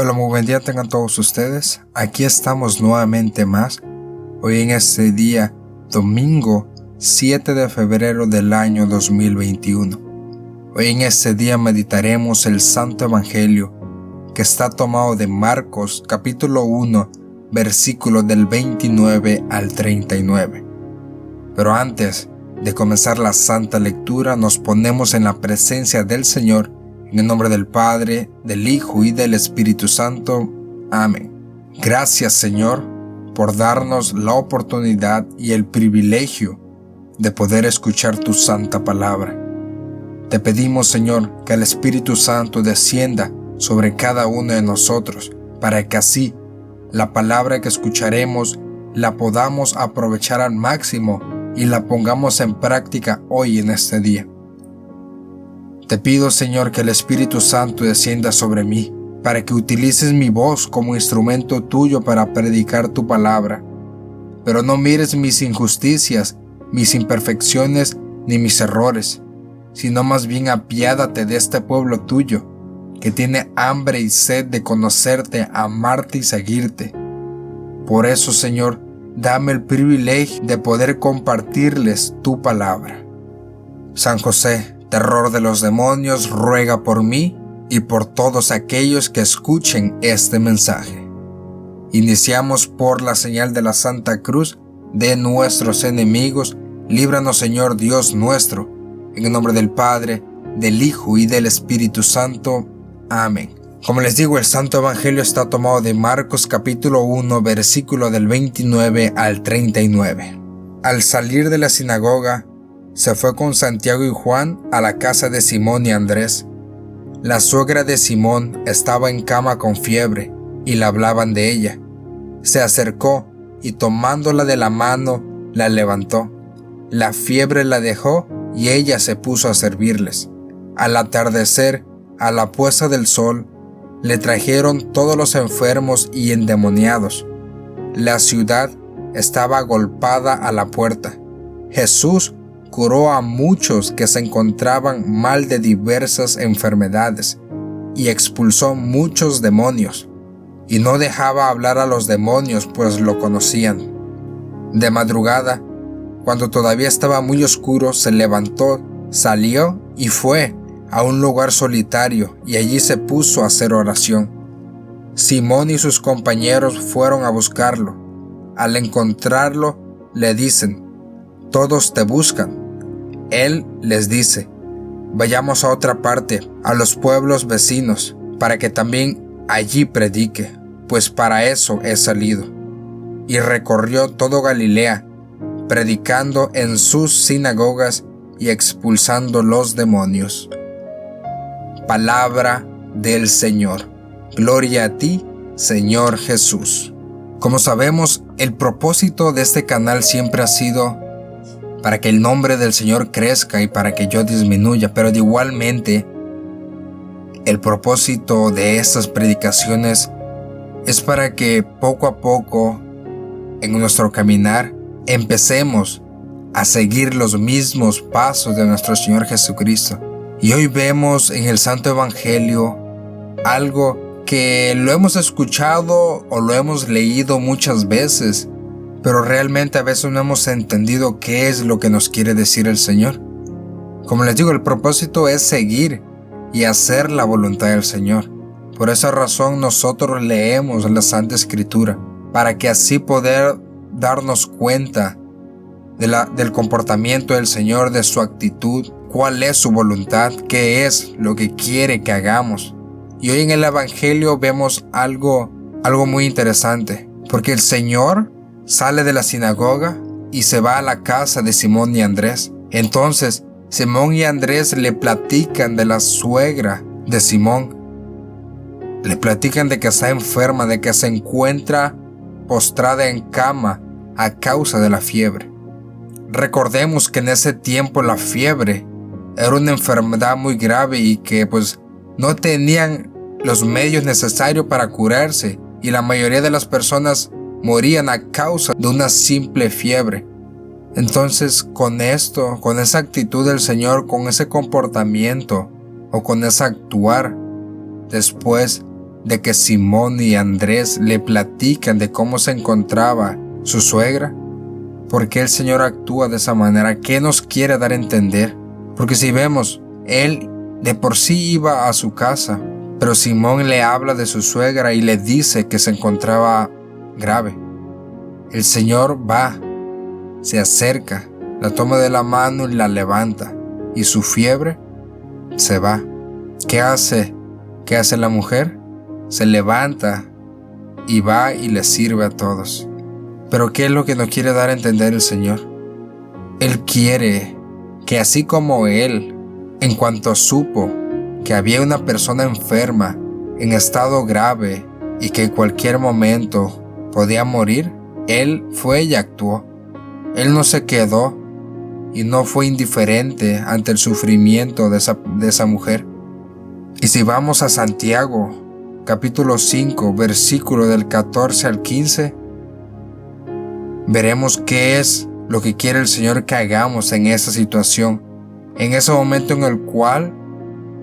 Hola, muy buen día tengan todos ustedes. Aquí estamos nuevamente más. Hoy en este día, domingo 7 de febrero del año 2021. Hoy en este día meditaremos el Santo Evangelio que está tomado de Marcos capítulo 1, versículos del 29 al 39. Pero antes de comenzar la santa lectura, nos ponemos en la presencia del Señor. En el nombre del Padre, del Hijo y del Espíritu Santo. Amén. Gracias, Señor, por darnos la oportunidad y el privilegio de poder escuchar tu santa palabra. Te pedimos, Señor, que el Espíritu Santo descienda sobre cada uno de nosotros, para que así la palabra que escucharemos la podamos aprovechar al máximo y la pongamos en práctica hoy en este día. Te pido, Señor, que el Espíritu Santo descienda sobre mí, para que utilices mi voz como instrumento tuyo para predicar tu palabra. Pero no mires mis injusticias, mis imperfecciones ni mis errores, sino más bien apiádate de este pueblo tuyo, que tiene hambre y sed de conocerte, amarte y seguirte. Por eso, Señor, dame el privilegio de poder compartirles tu palabra. San José, terror de los demonios, ruega por mí y por todos aquellos que escuchen este mensaje. Iniciamos por la señal de la Santa Cruz de nuestros enemigos. Líbranos, Señor Dios nuestro, en el nombre del Padre, del Hijo y del Espíritu Santo. Amén. Como les digo, el Santo Evangelio está tomado de Marcos capítulo 1, versículo del 29 al 39. Al salir de la sinagoga, se fue con Santiago y Juan a la casa de Simón y Andrés. La suegra de Simón estaba en cama con fiebre y le hablaban de ella. Se acercó y tomándola de la mano, la levantó. La fiebre la dejó y ella se puso a servirles. Al atardecer, a la puesta del sol, le trajeron todos los enfermos y endemoniados. La ciudad estaba agolpada a la puerta. Jesús curó a muchos que se encontraban mal de diversas enfermedades y expulsó muchos demonios, y no dejaba hablar a los demonios, pues lo conocían. De madrugada, cuando todavía estaba muy oscuro, se levantó, salió y fue a un lugar solitario, y allí se puso a hacer oración. Simón y sus compañeros fueron a buscarlo. Al encontrarlo, le dicen: «Todos te buscan». Él les dice: «Vayamos a otra parte, a los pueblos vecinos, para que también allí predique, pues para eso he salido». Y recorrió todo Galilea, predicando en sus sinagogas y expulsando los demonios. Palabra del Señor. Gloria a ti, Señor Jesús. Como sabemos, el propósito de este canal siempre ha sido para que el nombre del Señor crezca y para que yo disminuya, pero igualmente el propósito de estas predicaciones es para que poco a poco en nuestro caminar empecemos a seguir los mismos pasos de nuestro Señor Jesucristo. Y hoy vemos en el Santo Evangelio algo que lo hemos escuchado o lo hemos leído muchas veces, pero realmente a veces no hemos entendido qué es lo que nos quiere decir el Señor. Como les digo, el propósito es seguir y hacer la voluntad del Señor. Por esa razón nosotros leemos la Santa Escritura, para que así poder darnos cuenta del comportamiento del Señor, de su actitud, cuál es su voluntad, qué es lo que quiere que hagamos. Y hoy en el Evangelio vemos algo muy interesante, porque el Señor sale de la sinagoga y se va a la casa de Simón y Andrés. Entonces, Simón y Andrés le platican de la suegra de Simón. Le platican de que está enferma, de que se encuentra postrada en cama a causa de la fiebre. Recordemos que en ese tiempo la fiebre era una enfermedad muy grave y que no tenían los medios necesarios para curarse, y la mayoría de las personas morían a causa de una simple fiebre. Entonces, con esa actitud del Señor, con ese comportamiento o con ese actuar, después de que Simón y Andrés le platican de cómo se encontraba su suegra? ¿Por qué el Señor actúa de esa manera? ¿Qué nos quiere dar a entender? Porque si vemos, Él de por sí iba a su casa, pero Simón le habla de su suegra y le dice que se encontraba grave. El Señor va, se acerca, la toma de la mano y la levanta, y su fiebre se va. ¿Qué hace? ¿Qué hace la mujer? Se levanta y va y le sirve a todos. Pero ¿qué es lo que nos quiere dar a entender el Señor? Él quiere que así como Él, en cuanto supo que había una persona enferma, en estado grave y que en cualquier momento podía morir, Él fue y actuó. Él no se quedó y no fue indiferente ante el sufrimiento de esa mujer. Y si vamos a Santiago, capítulo 5, versículo del 14 al 15, veremos qué es lo que quiere el Señor que hagamos en esa situación, en ese momento en el cual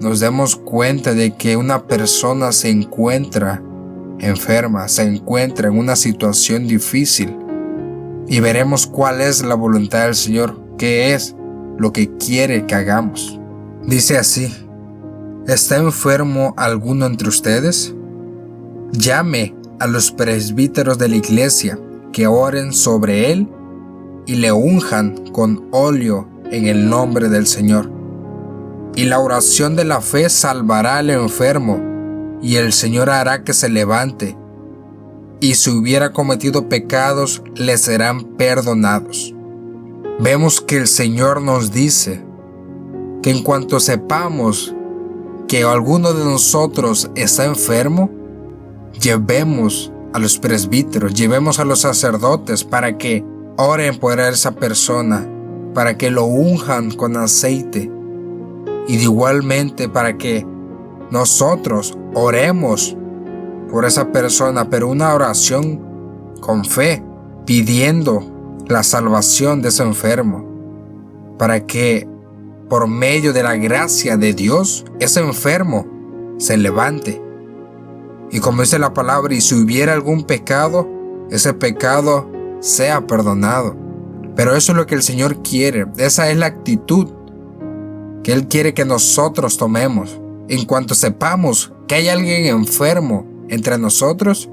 nos demos cuenta de que una persona se encuentra enferma, se encuentra en una situación difícil, y veremos cuál es la voluntad del Señor, qué es lo que quiere que hagamos. Dice así: ¿está enfermo alguno entre ustedes? Llame a los presbíteros de la iglesia, que oren sobre él y le unjan con óleo en el nombre del Señor. Y la oración de la fe salvará al enfermo, y el Señor hará que se levante, y si hubiera cometido pecados, le serán perdonados. Vemos que el Señor nos dice que en cuanto sepamos que alguno de nosotros está enfermo, llevemos a los presbíteros, llevemos a los sacerdotes para que oren por esa persona, para que lo unjan con aceite, y igualmente para que nosotros oremos por esa persona, pero una oración con fe, pidiendo la salvación de ese enfermo, para que por medio de la gracia de Dios ese enfermo se levante. Y como dice la palabra, y si hubiera algún pecado, ese pecado sea perdonado. Pero eso es lo que el Señor quiere. Esa es la actitud que Él quiere que nosotros tomemos. En cuanto sepamos que hay alguien enfermo entre nosotros,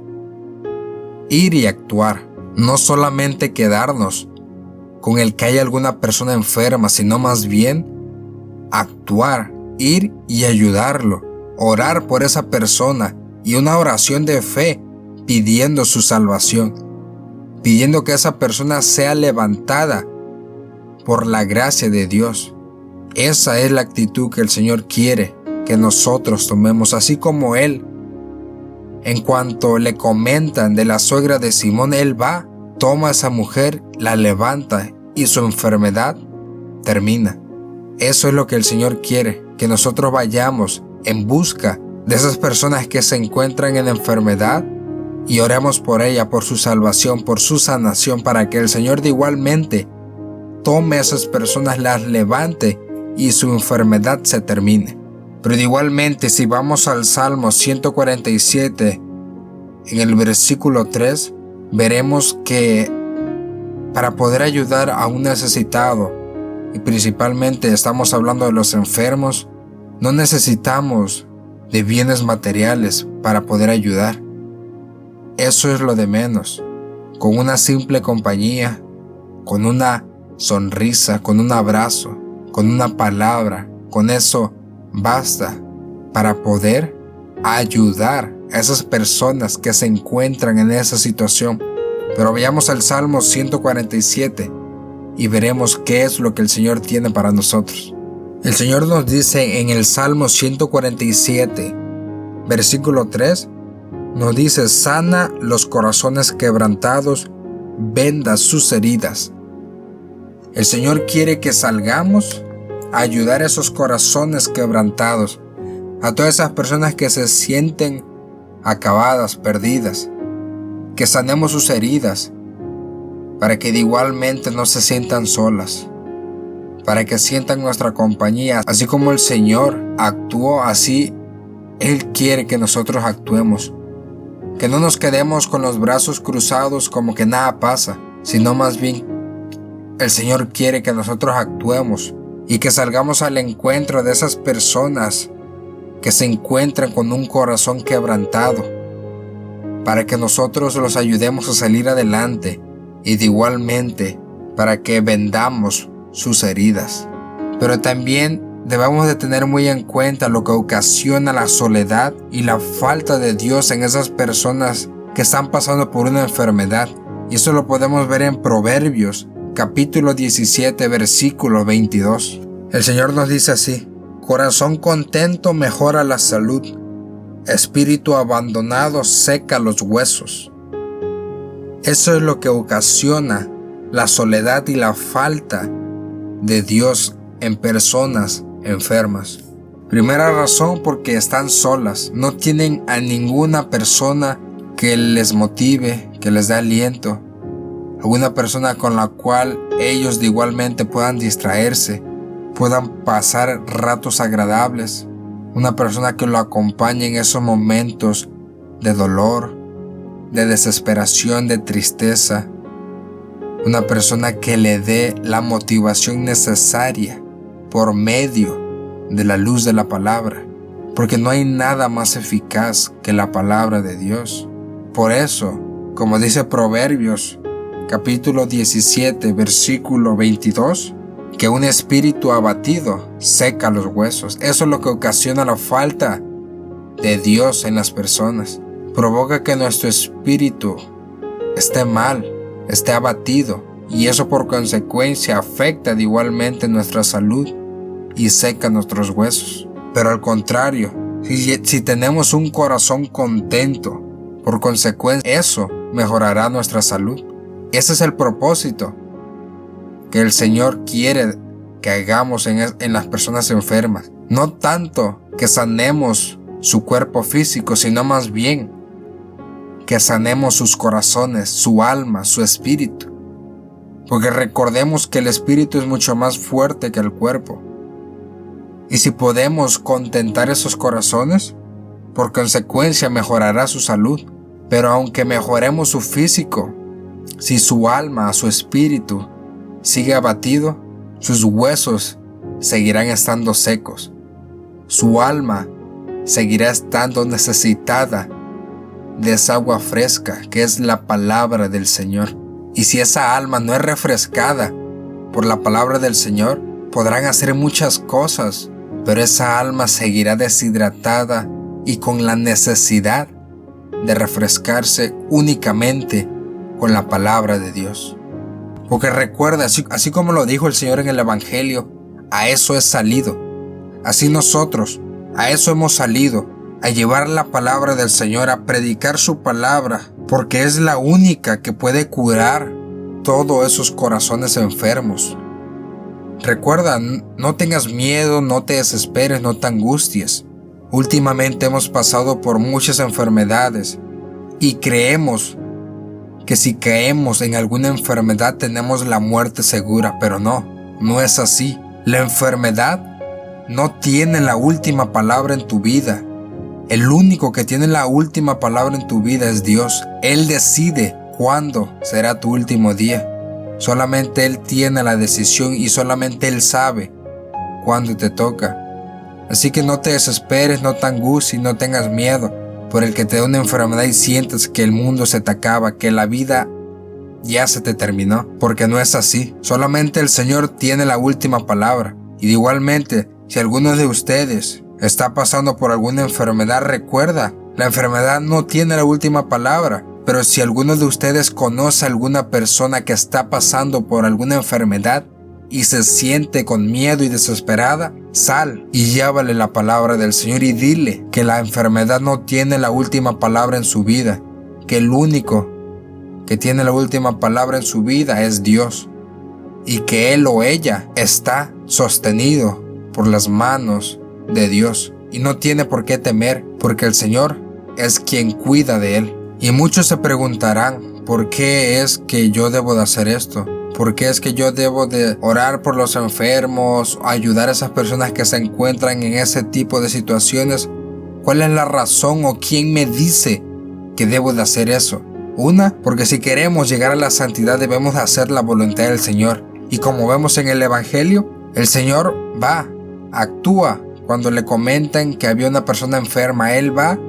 ir y actuar. No solamente quedarnos con el que hay alguna persona enferma, sino más bien actuar, ir y ayudarlo, orar por esa persona, y una oración de fe pidiendo su salvación, pidiendo que esa persona sea levantada por la gracia de Dios. Esa es la actitud que el Señor quiere que nosotros tomemos, así como Él, en cuanto le comentan de la suegra de Simón, Él va, toma a esa mujer, la levanta y su enfermedad termina. Eso es lo que el Señor quiere, que nosotros vayamos en busca de esas personas que se encuentran en enfermedad y oremos por ella, por su salvación, por su sanación, para que el Señor de igualmente tome a esas personas, las levante y su enfermedad se termine. Pero de igualmente, si vamos al Salmo 147, en el versículo 3, veremos que para poder ayudar a un necesitado, y principalmente estamos hablando de los enfermos, no necesitamos de bienes materiales para poder ayudar. Eso es lo de menos. Con una simple compañía, con una sonrisa, con un abrazo, con una palabra, con eso basta para poder ayudar a esas personas que se encuentran en esa situación. Pero vayamos al Salmo 147 y veremos qué es lo que el Señor tiene para nosotros. El Señor nos dice en el Salmo 147, versículo 3, nos dice: sana los corazones quebrantados, venda sus heridas. El Señor quiere que salgamos a ayudar a esos corazones quebrantados, a todas esas personas que se sienten acabadas, perdidas, que sanemos sus heridas, para que de igualmente no se sientan solas, para que sientan nuestra compañía. Así como el Señor actuó, así Él quiere que nosotros actuemos, que no nos quedemos con los brazos cruzados como que nada pasa, sino más bien el Señor quiere que nosotros actuemos y que salgamos al encuentro de esas personas que se encuentran con un corazón quebrantado, para que nosotros los ayudemos a salir adelante y de igualmente para que vendamos sus heridas. Pero también debemos de tener muy en cuenta lo que ocasiona la soledad y la falta de Dios en esas personas que están pasando por una enfermedad. Y eso lo podemos ver en Proverbios, capítulo 17, versículo 22. El Señor nos dice así: corazón contento mejora la salud, espíritu abandonado seca los huesos. Eso es lo que ocasiona la soledad y la falta de Dios en personas enfermas. Primera razón, porque están solas, no tienen a ninguna persona que les motive, que les dé aliento, alguna persona con la cual ellos de igualmente puedan distraerse, puedan pasar ratos agradables, una persona que lo acompañe en esos momentos de dolor, de desesperación, de tristeza, una persona que le dé la motivación necesaria por medio de la luz de la palabra, porque no hay nada más eficaz que la palabra de Dios. Por eso, como dice Proverbios, capítulo 17, versículo 22, que un espíritu abatido seca los huesos. Eso es lo que ocasiona la falta de Dios en las personas. Provoca que nuestro espíritu esté mal, esté abatido, y eso por consecuencia afecta de igualmente nuestra salud y seca nuestros huesos. Pero al contrario, si tenemos un corazón contento, por consecuencia eso mejorará nuestra salud. Ese es el propósito que el Señor quiere que hagamos en las personas enfermas. No tanto que sanemos su cuerpo físico, sino más bien que sanemos sus corazones, su alma, su espíritu. Porque recordemos que el espíritu es mucho más fuerte que el cuerpo. Y si podemos contentar esos corazones, por consecuencia mejorará su salud. Pero aunque mejoremos su físico, si su alma, su espíritu sigue abatido, sus huesos seguirán estando secos. Su alma seguirá estando necesitada de esa agua fresca que es la palabra del Señor. Y si esa alma no es refrescada por la palabra del Señor, podrán hacer muchas cosas, pero esa alma seguirá deshidratada y con la necesidad de refrescarse únicamente con la palabra de Dios. Porque recuerda, así como lo dijo el Señor en el Evangelio, a eso es salido. Así nosotros, a eso hemos salido, a llevar la palabra del Señor, a predicar su palabra, porque es la única que puede curar todos esos corazones enfermos. Recuerda, no tengas miedo, no te desesperes, no te angusties. Últimamente hemos pasado por muchas enfermedades y creemos que si caemos en alguna enfermedad tenemos la muerte segura, pero no es así. La enfermedad no tiene la última palabra en tu vida. El único que tiene la última palabra en tu vida es Dios. Él decide cuándo será tu último día. Solamente Él tiene la decisión y solamente Él sabe cuándo te toca. Así que no te desesperes, no te angusties, no tengas miedo por el que te da una enfermedad y sientes que el mundo se te acaba, que la vida ya se te terminó, porque no es así. Solamente el Señor tiene la última palabra. Y igualmente, si alguno de ustedes está pasando por alguna enfermedad, recuerda, la enfermedad no tiene la última palabra. Pero si alguno de ustedes conoce a alguna persona que está pasando por alguna enfermedad y se siente con miedo y desesperada, sal y llévale la palabra del Señor y dile que la enfermedad no tiene la última palabra en su vida, que el único que tiene la última palabra en su vida es Dios, y que él o ella está sostenido por las manos de Dios y no tiene por qué temer, porque el Señor es quien cuida de él. Y muchos se preguntarán, ¿por qué es que yo debo de hacer esto? ¿Por qué es que yo debo de orar por los enfermos, ayudar a esas personas que se encuentran en ese tipo de situaciones, ¿Cuál es la razón o quién me dice que debo de hacer eso? Una, porque si queremos llegar a la santidad debemos de hacer la voluntad del Señor. Y como vemos en el Evangelio, el Señor actúa. Cuando le comentan que había una persona enferma, Él va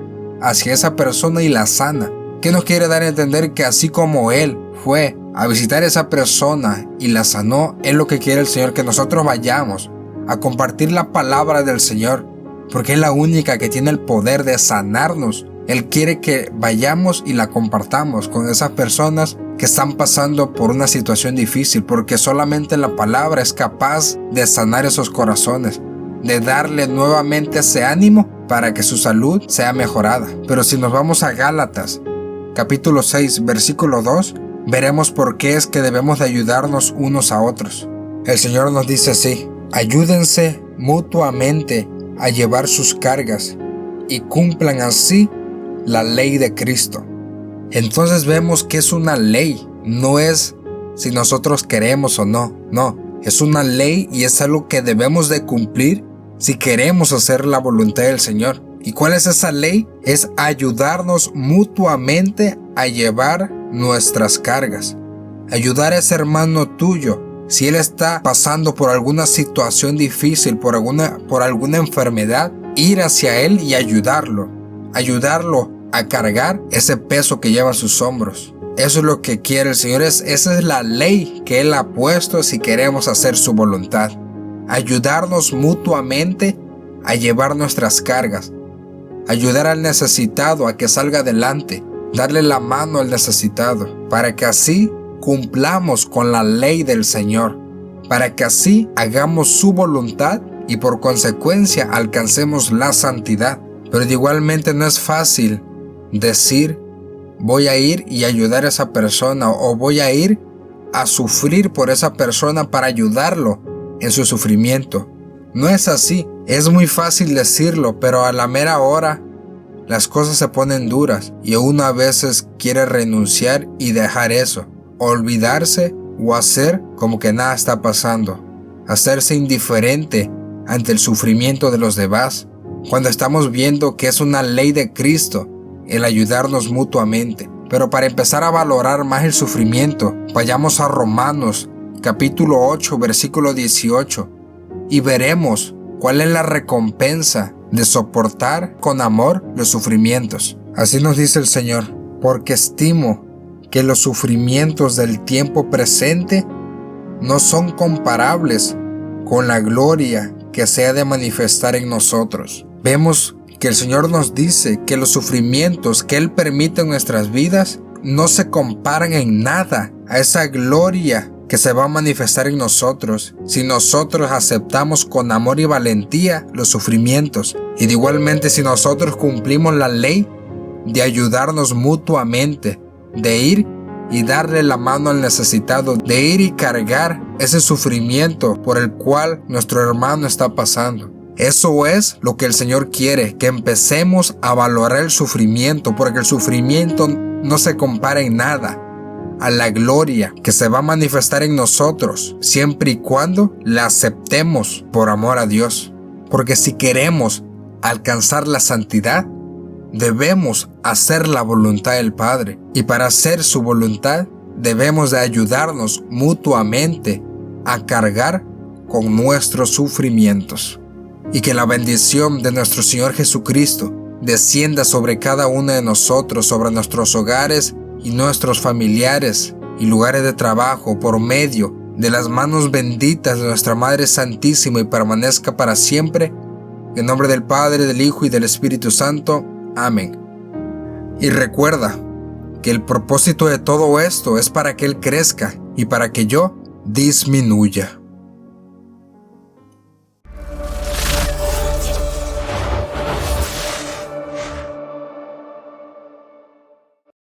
hacia esa persona y la sana. ¿Qué nos quiere dar a entender? Que así como Él fue a visitar a esa persona y la sanó, es lo que quiere el Señor, que nosotros vayamos a compartir la palabra del Señor, porque es la única que tiene el poder de sanarnos. Él quiere que vayamos y la compartamos con esas personas que están pasando por una situación difícil, porque solamente la palabra es capaz de sanar esos corazones, de darle nuevamente ese ánimo para que su salud sea mejorada. Pero si nos vamos a Gálatas, capítulo 6, versículo 2, veremos por qué es que debemos de ayudarnos unos a otros. El Señor nos dice así: ayúdense mutuamente a llevar sus cargas y cumplan así la ley de Cristo. Entonces vemos que es una ley, no es si nosotros queremos o no, es una ley y es algo que debemos de cumplir si queremos hacer la voluntad del Señor. ¿Y cuál es esa ley? Es ayudarnos mutuamente a llevar nuestras cargas. Ayudar a ese hermano tuyo, si él está pasando por alguna situación difícil, por alguna enfermedad, ir hacia él y ayudarlo a cargar ese peso que lleva en sus hombros. Eso es lo que quiere el Señor. Esa es la ley que Él ha puesto si queremos hacer su voluntad. Ayudarnos mutuamente a llevar nuestras cargas. Ayudar al necesitado a que salga adelante. Darle la mano al necesitado. Para que así cumplamos con la ley del Señor. Para que así hagamos su voluntad y por consecuencia alcancemos la santidad. Pero igualmente no es fácil decir: voy a ir y ayudar a esa persona, o voy a ir a sufrir por esa persona para ayudarlo en su sufrimiento. No es así. Es muy fácil decirlo, pero a la mera hora las cosas se ponen duras y uno a veces quiere renunciar y dejar eso, olvidarse o hacer como que nada está pasando, hacerse indiferente ante el sufrimiento de los demás, cuando estamos viendo que es una ley de Cristo el ayudarnos mutuamente. Pero para empezar a valorar más el sufrimiento, vayamos a Romanos capítulo 8 versículo 18 y veremos cuál es la recompensa de soportar con amor los sufrimientos. Así nos dice el Señor: porque estimo que los sufrimientos del tiempo presente no son comparables con la gloria que se ha de manifestar en nosotros. Vemos que el Señor nos dice que los sufrimientos que Él permite en nuestras vidas no se comparan en nada a esa gloria que se va a manifestar en nosotros si nosotros aceptamos con amor y valentía los sufrimientos. Y de igualmente, si nosotros cumplimos la ley de ayudarnos mutuamente, de ir y darle la mano al necesitado, de ir y cargar ese sufrimiento por el cual nuestro hermano está pasando. Eso es lo que el Señor quiere, que empecemos a valorar el sufrimiento, porque el sufrimiento no se compara en nada a la gloria que se va a manifestar en nosotros, siempre y cuando la aceptemos por amor a Dios. Porque si queremos alcanzar la santidad, debemos hacer la voluntad del Padre, y para hacer su voluntad debemos de ayudarnos mutuamente a cargar con nuestros sufrimientos. Y que la bendición de nuestro Señor Jesucristo descienda sobre cada uno de nosotros, sobre nuestros hogares y nuestros familiares y lugares de trabajo, por medio de las manos benditas de nuestra Madre Santísima, y permanezca para siempre. En nombre del Padre, del Hijo y del Espíritu Santo. Amén. Y recuerda que el propósito de todo esto es para que Él crezca y para que yo disminuya.